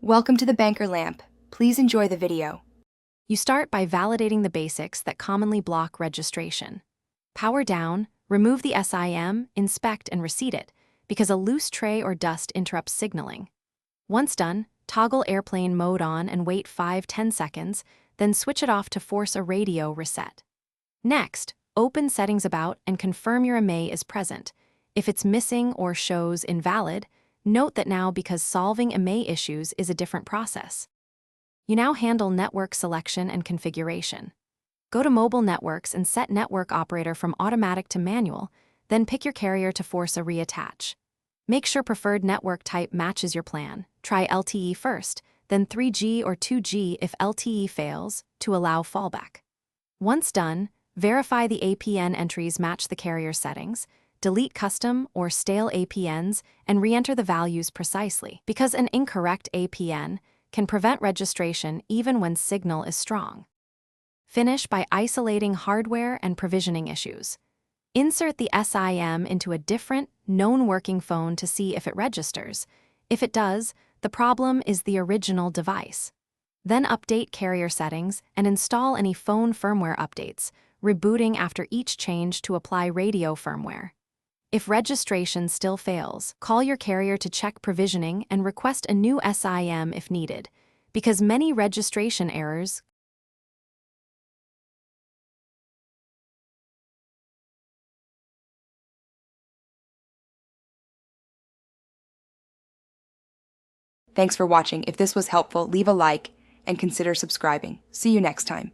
Welcome to the Banker Lamp. Please enjoy the video. You start by validating the basics that commonly block registration. Power down, remove the SIM, inspect and reseat it, because a loose tray or dust interrupts signaling. Once done, toggle airplane mode on and wait 5-10 seconds, then switch it off to force a radio reset. Next, open Settings About and confirm your IMEI is present. If it's missing or shows invalid, note that now because solving IMEI issues is a different process. You now handle network selection and configuration. Go to Mobile Networks and set network operator from automatic to manual, then pick your carrier to force a reattach. Make sure preferred network type matches your plan. Try LTE first, then 3G or 2G if LTE fails, to allow fallback. Once done, verify the APN entries match the carrier settings, delete custom or stale APNs, and re-enter the values precisely, because an incorrect APN can prevent registration even when signal is strong. Finish by isolating hardware and provisioning issues. Insert the SIM into a different, known working phone to see if it registers. If it does, the problem is the original device. Then update carrier settings and install any phone firmware updates, rebooting after each change to apply radio firmware. If registration still fails, call your carrier to check provisioning and request a new SIM if needed, because many registration errors Thanks for watching. If this was helpful, leave a like and consider subscribing. See you next time.